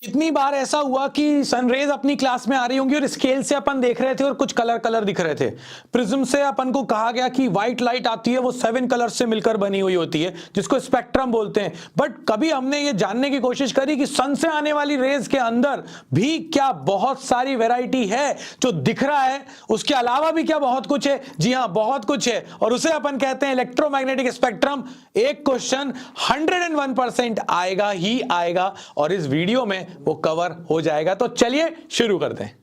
कितनी बार ऐसा हुआ कि सनरेज अपनी क्लास में आ रही होंगी और स्केल से अपन देख रहे थे और कुछ कलर कलर दिख रहे थे। प्रिज्म से अपन को कहा गया कि व्हाइट लाइट आती है, वो 7 कलर से मिलकर बनी हुई होती है, जिसको स्पेक्ट्रम बोलते हैं। बट कभी हमने ये जानने की कोशिश करी कि सन से आने वाली रेज के अंदर भी क्या बहुत सारी वेराइटी है? जो दिख रहा है उसके अलावा भी क्या बहुत कुछ है? जी हाँ, बहुत कुछ है, और उसे अपन कहते हैं इलेक्ट्रोमैग्नेटिक स्पेक्ट्रम। एक क्वेश्चन 101% आएगा ही आएगा और इस वीडियो में वो कवर हो जाएगा। तो चलिए शुरू करते हैं।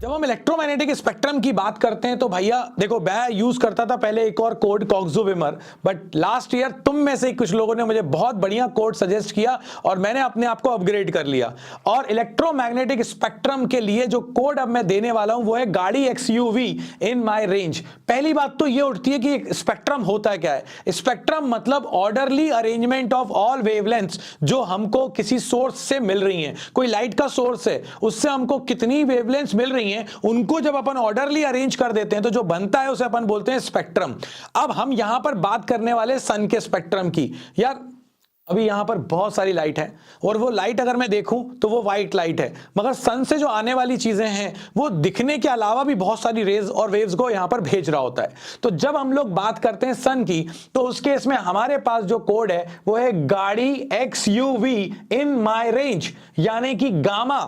जब हम इलेक्ट्रोमैग्नेटिक स्पेक्ट्रम की बात करते हैं तो भैया देखो, मैं यूज करता था पहले एक और कोड कॉक्सोविमर, बट लास्ट ईयर तुम में से कुछ लोगों ने मुझे बहुत बढ़िया कोड सजेस्ट किया और मैंने अपने आप को अपग्रेड कर लिया। और इलेक्ट्रोमैग्नेटिक स्पेक्ट्रम के लिए जो कोड अब मैं देने वाला हूं वो है गाड़ी XUV इन माई रेंज। पहली बात तो ये उठती है कि स्पेक्ट्रम होता क्या है। स्पेक्ट्रम मतलब orderly arrangement of all wavelengths जो हमको किसी सोर्स से मिल रही हैं। कोई लाइट का सोर्स है, उससे हमको कितनी वेवलेंथ्स मिल रही हैं, उनको जब अपन ऑर्डरली अरेंज कर देते हैं तो जो बनता है उसे अपन बोलते हैं स्पेक्ट्रम। अब हम यहां पर बात करने वाले सन के स्पेक्ट्रम की। यार अभी यहां पर बहुत सारी लाइट है और वो लाइट अगर मैं देखूं तो वो व्हाइट लाइट है, मगर सन से जो आने वाली चीजें हैं वो दिखने के अलावा भी बहुत सारी रेज और वेव्स को यहां पर भेज रहा होता है। तो जब हम लोग बात करते हैं सन की तो उस केस में हमारे पास जो कोड है वो है गाड़ी XUV इन माई रेंज, यानी कि गामा।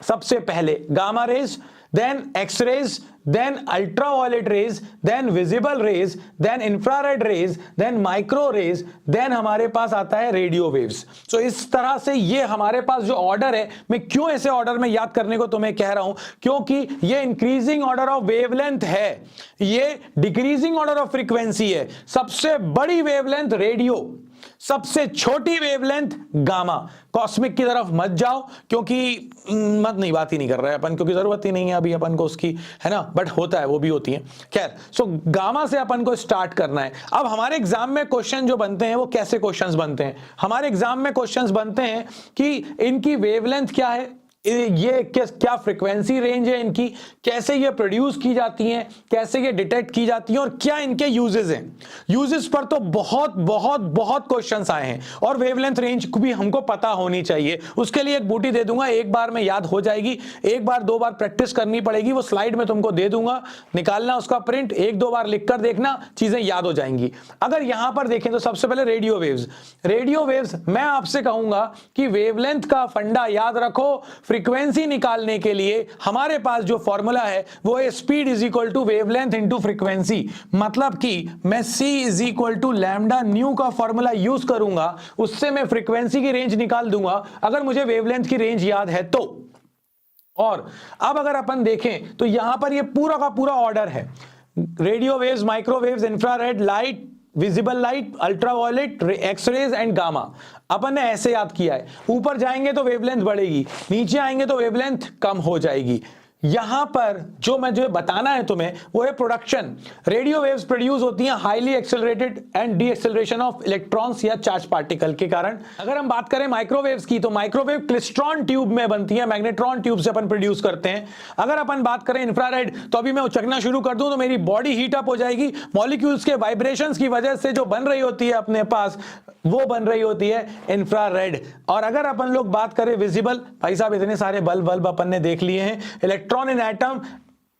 सबसे पहले gamma rays, then X-rays, then ultraviolet rays, then visible rays, then infrared rays, then micro rays, then हमारे पास आता है रेडियो वेव्स। तो इस तरह से ये हमारे पास जो ऑर्डर है, मैं क्यों ऐसे ऑर्डर में याद करने को तुम्हें कह रहा हूं, क्योंकि ये इंक्रीजिंग ऑर्डर ऑफ वेवलेंथ है, ये डिक्रीजिंग ऑर्डर ऑफ फ्रीक्वेंसी है। सबसे बड़ी वेवलेंथ रेडियो, सबसे छोटी वेवलेंथ गामा। कॉस्मिक की तरफ मत जाओ क्योंकि मत नहीं, बात ही नहीं कर रहे हैं अपन, क्योंकि जरूरत ही नहीं है अभी अपन को उसकी, है ना, बट होता है, वो भी होती है। खैर, सो गामा से अपन को स्टार्ट करना है। अब हमारे एग्जाम में क्वेश्चन जो बनते हैं वो कैसे क्वेश्चंस बनते हैं? हमारे एग्जाम में क्वेश्चंस बनते हैं कि इनकी वेवलेंथ क्या है, ये क्या फ्रीक्वेंसी रेंज है इनकी, कैसे ये प्रोड्यूस की जाती हैं, कैसे ये डिटेक्ट की जाती हैं और क्या इनके यूजेस हैं। यूजेस पर तो बहुत बहुत बहुत क्वेश्चंस आए हैं और वेवलेंथ रेंज को भी हमको पता होनी चाहिए। उसके लिए एक बूटी दे दूंगा, एक बार में याद हो जाएगी, एक बार दो बार प्रैक्टिस करनी पड़ेगी। वो स्लाइड में तुमको दे दूंगा, निकालना उसका प्रिंट, एक दो बार लिख कर देखना, चीजें याद हो जाएंगी। अगर यहां पर देखें तो सबसे पहले रेडियो वेव्स। रेडियो वेव्स मैं आपसे कहूंगा कि वेवलेंथ का फंडा याद रखो। फ्रीक्वेंसी निकालने के लिए हमारे पास जो फॉर्मूला है वो है speed is equal to wavelength into frequency. मतलब कि मैं c is equal to lambda nu का फॉर्मूला यूज करूंगा, उससे मैं फ्रीक्वेंसी की रेंज निकाल दूंगा अगर मुझे वेवलेंथ की रेंज याद है तो। और अब अगर अपन देखें तो यहां पर ये पूरा का पूरा ऑर्डर है, radio waves, microwaves, infrared light, visible light, ultraviolet, x-rays and gamma. अपन ने ऐसे याद किया है। ऊपर जाएंगे तो वेवलेंथ बढ़ेगी, नीचे आएंगे तो वेवलेंथ कम हो जाएगी। यहां पर जो मुझे बताना है तुम्हें वो है प्रोडक्शन। रेडियो वेव्स प्रोड्यूस होती हैं highly accelerated and D acceleration of electrons या चार्ज पार्टिकल के कारण। अगर हम बात करें माइक्रोवेव्स की तो माइक्रोवेव क्लिस्ट्रॉन ट्यूब में बनती है, मैग्नेट्रॉन ट्यूब से अपन प्रोड्यूस करते हैं। अगर अपन बात करें इंफ्रारेड तो अभी मैं उचकना शुरू कर दूं तो मेरी बॉडी हीट अप हो जाएगी, मॉलिक्यूल्स के वाइब्रेशंस की वजह से जो बन रही होती है अपने पास वो बन रही होती है इंफ्रारेड। और अगर अपन लोग बात करें विजिबल, भाई साहब इतने सारे बल्ब अपन ने देख लिए हैं। Electron in atom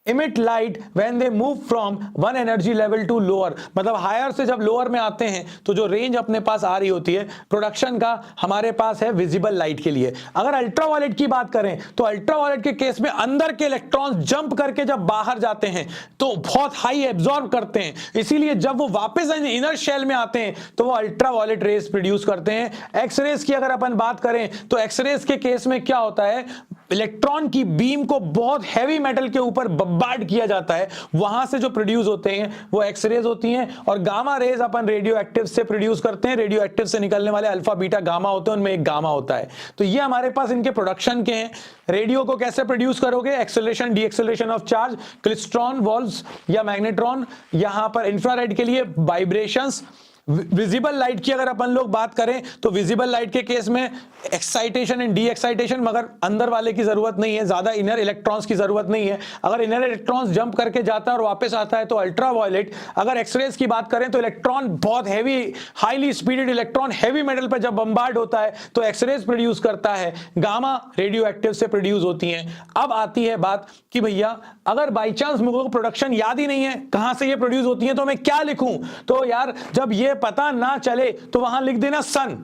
emit light when they move from one energy level to lower, मतलब हायर से जब लोअर में आते हैं तो जो रेंज अपने पास आ रही होती है प्रोडक्शन का हमारे पास है विजिबल लाइट के लिए। अगर अल्ट्रावायलेट की बात करें तो अल्ट्रावायलेट के केस में अंदर के इलेक्ट्रॉन्स जंप करके जब बाहर जाते हैं तो बहुत हाई एब्जॉर्ब करते हैं, इसीलिए जब वो वापस इनर शेल में आते हैं तो वो अल्ट्रावायलेट रेज प्रोड्यूस करते हैं। एक्सरेज की अगर अपन बात करें तो एक्सरेज के केस में क्या होता है, इलेक्ट्रॉन की बीम को बहुत हैवी मेटल के ऊपर बम्बार्ड किया जाता है, वहां से जो प्रोड्यूस होते हैं वो एक्सरेज होती हैं। और गामा रेज अपन रेडियो एक्टिव से प्रोड्यूस करते हैं, रेडियो एक्टिव से निकलने वाले अल्फा बीटा गामा होते हैं, उनमें एक गामा होता है। तो ये हमारे पास इनके प्रोडक्शन के हैं। रेडियो को कैसे प्रोड्यूस करोगे, acceleration D acceleration of charge, klystron valves या मैग्नेट्रॉन। यहां पर इंफ्रारेड के लिए वाइब्रेशंस, विजिबल लाइट की अगर अपन लोग बात करें तो विजिबल लाइट के केस में एक्साइटेशन एंड डी एक्साइटेशन, मगर अंदर वाले की जरूरत नहीं है, ज्यादा इनर इलेक्ट्रॉन्स की जरूरत नहीं है। अगर इनर इलेक्ट्रॉन्स जंप करके जाता है और वापस आता है तो अल्ट्रा वायलेट। अगर एक्सरेज की बात करें तो इलेक्ट्रॉन बहुत heavy, highly speeded electron heavy metal पर जब बम्बार्ड होता है तो एक्सरेज प्रोड्यूस करता है, गामा रेडियो एक्टिव से प्रोड्यूस होती हैं। अब आती है बात कि भैया अगर बाई चांस मुझे प्रोडक्शन याद ही नहीं है कहां से ये प्रोड्यूस होती है तो मैं क्या लिखूं? तो यार जब ये पता ना चले तो वहां लिख देना सन,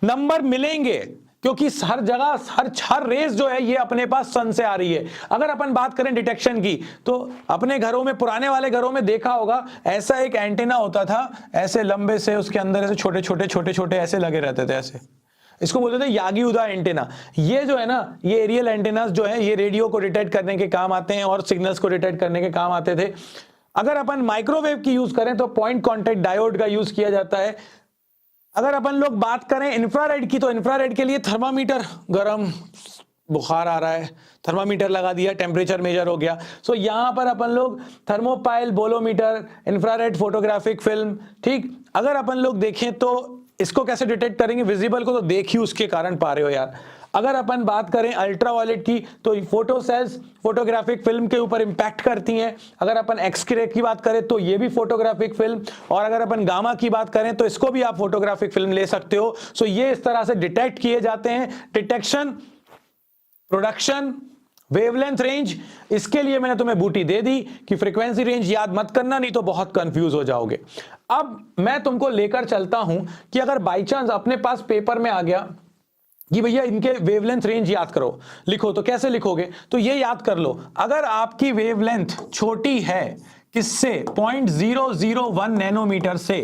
नंबर मिलेंगे, क्योंकि हर जगह हर रेस जो है ये अपने पास सन से आ रही है। अगर अपन बात करें डिटेक्शन की तो अपने घरों में, पुराने वाले घरों में देखा होगा, ऐसा एक एंटीना होता था, ऐसे लंबे से, उसके अंदर ऐसे छोटे छोटे ऐसे लगे रहते थे, ऐसे इसको बोलते थे यागी उदा एंटेना। ये जो है ना, ये एरियल एंटेनास जो है ये रेडियो को डिटेक्ट करने के काम आते हैं और सिग्नल्स को डिटेक्ट करने के काम आते थे। अगर अपन माइक्रोवेव की यूज करें तो पॉइंट कांटेक्ट डायोड का यूज किया जाता है। अगर अपन लोग बात करें इंफ्रारेड की तो इंफ्रारेड के लिए थर्मामीटर, गर्म बुखार आ रहा है, थर्मामीटर लगा दिया, टेम्परेचर मेजर हो गया। सो यहां पर अपन लोग thermopile, bolometer, infrared photographic film, ठीक। अगर अपन लोग देखें तो इसको कैसे डिटेक्ट करेंगे? विजिबल को तो देख ही उसके कारण पा रहे हो यार। अगर अपन बात करें अल्ट्रावायलेट की तो फोटो सेल्स फोटोग्राफिक फिल्म के ऊपर इंपैक्ट करती हैं। अगर अपन एक्स-रे की बात करें तो ये भी फोटोग्राफिक फिल्म, और अगर अपन गामा की बात करें तो इसको भी आप फोटोग्राफिक फिल्म ले सकते हो। सो ये इस तरह से डिटेक्ट किए जाते हैं। डिटेक्शन, प्रोडक्शन, वेवलेंथ रेंज, इसके लिए मैंने तुम्हें बूटी दे दी कि फ्रीक्वेंसी रेंज याद मत करना, नहीं तो बहुत कंफ्यूज हो जाओगे। अब मैं तुमको लेकर चलता हूं कि अगर बाई चांस अपने पास पेपर में आ गया कि भैया इनके वेवलेंथ रेंज याद करो, लिखो, तो कैसे लिखोगे? तो ये याद कर लो, अगर आपकी वेवलेंथ छोटी है किससे? 0.001 नैनोमीटर से,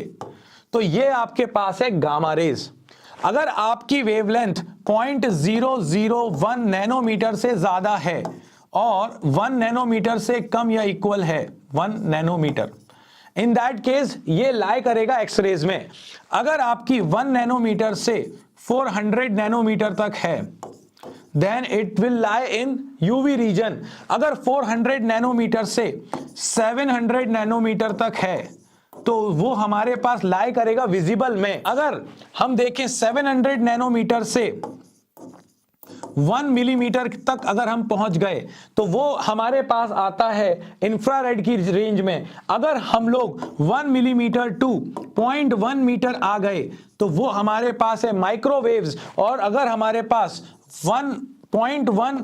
तो ये आपके पास है गामा रेज। अगर आपकी वेवलेंथ 0.001 नैनोमीटर से ज्यादा है और 1 नैनोमीटर से कम या इक्वल है, 1 नैनोमीटर, इन दैट केस ये लाई करेगा एक्सरेज में। अगर आपकी 1 नैनोमीटर से 400 नैनोमीटर तक है then it will lie in UV region. अगर 400 नैनोमीटर से 700 नैनोमीटर तक है तो वो हमारे पास लाई करेगा विजिबल में। अगर हम देखें 700 नैनोमीटर से 1 मिलीमीटर तक अगर हम पहुंच गए तो वो हमारे पास आता है इंफ्रारेड की रेंज में। अगर हम लोग 1 मिलीमीटर टू 0.1 मीटर आ गए तो वो हमारे पास है माइक्रोवेव्स। और अगर हमारे पास 1.1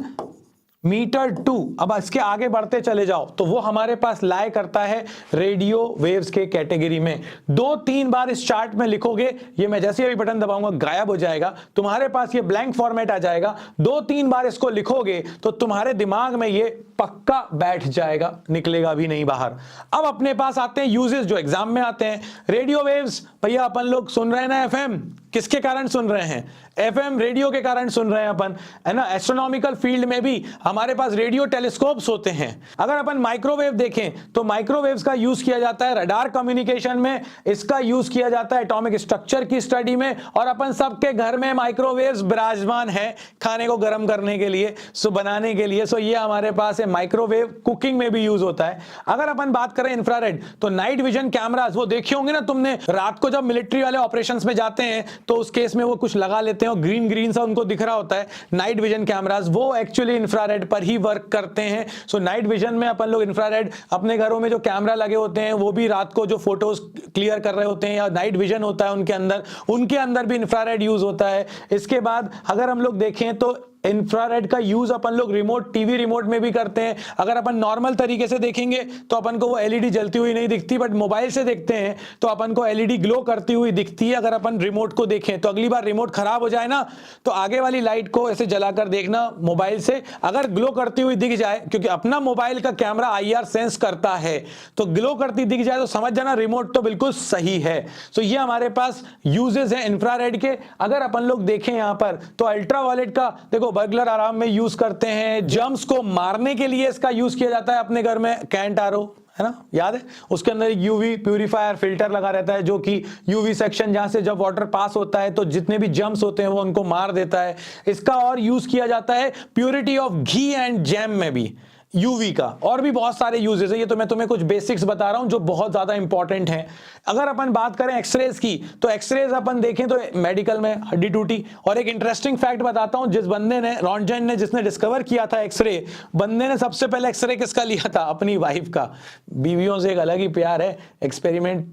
मीटर टू, अब इसके आगे बढ़ते चले जाओ तो वो हमारे पास लाई करता है रेडियो वेव्स के कैटेगरी में। 2-3 बार इस चार्ट में लिखोगे, ये मैं जैसे अभी बटन दबाऊंगा गायब हो जाएगा, तुम्हारे पास ये ब्लैंक फॉर्मेट आ जाएगा। 2-3 बार इसको लिखोगे तो तुम्हारे दिमाग में ये पक्का बैठ जाएगा, निकलेगा भी नहीं बाहर। अब अपने पास आते हैं यूजेस जो एग्जाम में आते हैं। रेडियो वेव्स, भैया अपन लोग सुन रहे हैं ना एफएम, किसके कारण सुन रहे हैं? एफएम रेडियो के कारण सुन रहे हैं अपन, है ना। एस्ट्रोनॉमिकल फील्ड में भी हमारे पास रेडियो टेलीस्कोप्स होते हैं। अगर अपन माइक्रोवेव देखें तो माइक्रोवेव्स का यूज किया जाता है रडार कम्युनिकेशन में, इसका यूज किया जाता है एटॉमिक स्ट्रक्चर की स्टडी में, और अपन सबके घर में माइक्रोवेव्स विराजमान है खाने को गर्म करने के लिए, सो बनाने के लिए। सो ये हमारे पास है माइक्रोवेव, कुकिंग में भी यूज होता है। अगर अपन बात करें इंफ्रारेड तो नाइट विजन कैमरास, वो देखे होंगे ना तुमने, रात को जब मिलिट्री वाले ऑपरेशंस में जाते हैं तो उस केस में वो कुछ लगा लेते हैं और ग्रीन ग्रीन सा उनको दिख रहा होता है, नाइट विजन कैमरास, वो एक्चुअली इंफ्रारेड पर ही वर्क करते हैं। सो नाइट विजन में अपन लोग इंफ्रारेड, अपने घरों में जो कैमरा लगे होते हैं वो भी रात को जो फोटोज क्लियर कर रहे होते हैं या नाइट विजन होता है उनके अंदर भी इंफ्रारेड यूज होता है। इसके बाद अगर हम लोग देखें तो इंफ्रारेड का यूज अपन लोग रिमोट, टीवी रिमोट में भी करते हैं। अगर अपन नॉर्मल तरीके से देखेंगे तो अपन को वो एलईडी जलती हुई नहीं दिखती, बट मोबाइल से देखते हैं तो अपन को एलईडी ग्लो करती हुई दिखती है। अगर अपन रिमोट को देखें तो अगली बार रिमोट खराब हो जाए ना तो आगे वाली लाइट को ऐसे जलाकर देखना मोबाइल से, अगर ग्लो करती हुई दिख जाए, क्योंकि अपना मोबाइल का कैमरा आईआर सेंस करता है, तो ग्लो करती दिख जाए तो समझ जाना रिमोट तो बिल्कुल सही है। तो ये हमारे पास यूजेस हैं इंफ्रारेड के। अगर अपन लोग देखें यहां पर तो अल्ट्रावायलेट का देखो, बर्गलर अलार्म में यूज करते हैं, जर्म्स को मारने के लिए इसका यूज किया जाता है अपने घर में, कैंट आरो, है ना, याद है, उसके अंदर एक यूवी प्यूरिफायर फिल्टर लगा रहता है जो कि यूवी सेक्शन, जहां से जब वाटर पास होता है तो जितने भी जर्म्स होते हैं वो उनको मार देता है। इसका और यूज किया जाता है purity of ghee and jam में भी। यूवी का, और भी बहुत सारे यूजेस है, ये तो मैं तुम्हें कुछ बेसिक्स बता रहा हूं जो बहुत ज्यादा इंपॉर्टेंट हैं। अगर अपन बात करें एक्सरेज की, तो एक्सरेज अपन देखें तो मेडिकल में हड्डी टूटी। और एक इंटरेस्टिंग फैक्ट बताता हूं, जिस बंदे ने, रॉन्टगन ने, जिसने डिस्कवर किया था एक्सरे, बंदे ने सबसे पहले एक्सरे किसका लिया था? अपनी वाइफ का। बीवियों से एक अलग ही प्यार है, एक्सपेरिमेंट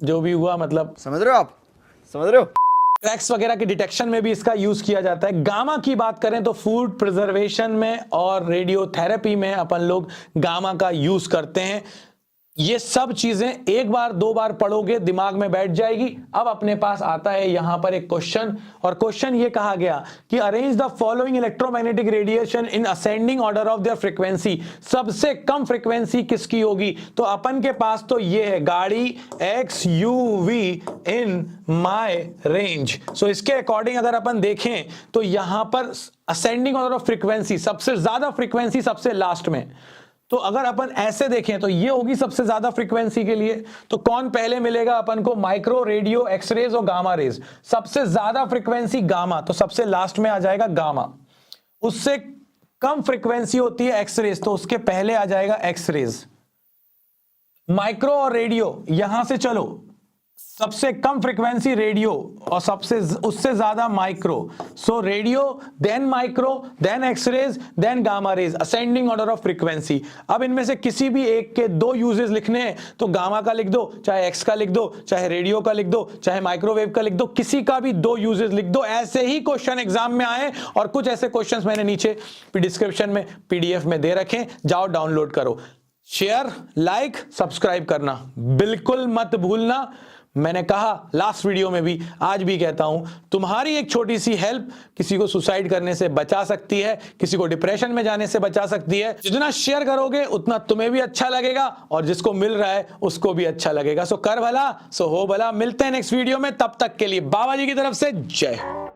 जो भी हुआ, मतलब समझ रहे हो आप, समझ रहे हो। क्रैक्स वगैरह के डिटेक्शन में भी इसका यूज किया जाता है। गामा की बात करें तो फूड प्रिजर्वेशन में और रेडियोथेरेपी में अपन लोग गामा का यूज करते हैं। ये सब चीजें एक बार दो बार पढ़ोगे दिमाग में बैठ जाएगी। अब अपने पास आता है यहां पर एक क्वेश्चन, और क्वेश्चन ये कहा गया कि arrange the following electromagnetic radiation in ascending order of their frequency. सबसे कम फ्रीक्वेंसी किसकी होगी? तो अपन के पास तो ये है गाड़ी XUV इन माय रेंज। सो इसके अकॉर्डिंग अगर अपन देखें तो यहां पर असेंडिंग ऑर्डर ऑफ फ्रीक्वेंसी, सबसे ज्यादा फ्रीक्वेंसी सबसे लास्ट में। तो अगर अपन ऐसे देखें तो ये होगी सबसे ज्यादा फ्रीक्वेंसी के लिए। तो कौन पहले मिलेगा अपन को? माइक्रो, रेडियो, एक्सरेज और गामा रेज। सबसे ज्यादा फ्रीक्वेंसी गामा, तो सबसे लास्ट में आ जाएगा गामा। उससे कम फ्रीक्वेंसी होती है एक्सरेज, तो उसके पहले आ जाएगा एक्सरेज। माइक्रो और रेडियो, यहां से चलो, सबसे कम फ्रीक्वेंसी रेडियो और सबसे उससे ज्यादा micro. So radio, then micro, then X-rays, then gamma rays, ascending order of frequency. अब इनमें से किसी भी एक के दो यूजेस लिखने हैं तो गामा का लिख दो, चाहे एक्स का लिख दो, चाहे रेडियो का लिख दो, चाहे माइक्रोवेव का लिख दो, किसी का भी दो यूजेस लिख दो। ऐसे ही क्वेश्चन एग्जाम में आए, और कुछ ऐसे क्वेश्चंस मैंने नीचे डिस्क्रिप्शन में PDF में दे रखे, जाओ डाउनलोड करो। शेयर, लाइक, सब्सक्राइब करना बिल्कुल मत भूलना। मैंने कहा लास्ट वीडियो में भी, आज भी कहता हूं, तुम्हारी एक छोटी सी हेल्प किसी को सुसाइड करने से बचा सकती है, किसी को डिप्रेशन में जाने से बचा सकती है। जितना शेयर करोगे उतना तुम्हें भी अच्छा लगेगा, और जिसको मिल रहा है उसको भी अच्छा लगेगा। सो कर भला सो हो भला। मिलते हैं नेक्स्ट वीडियो में, तब तक के लिए बाबा जी की तरफ से जय।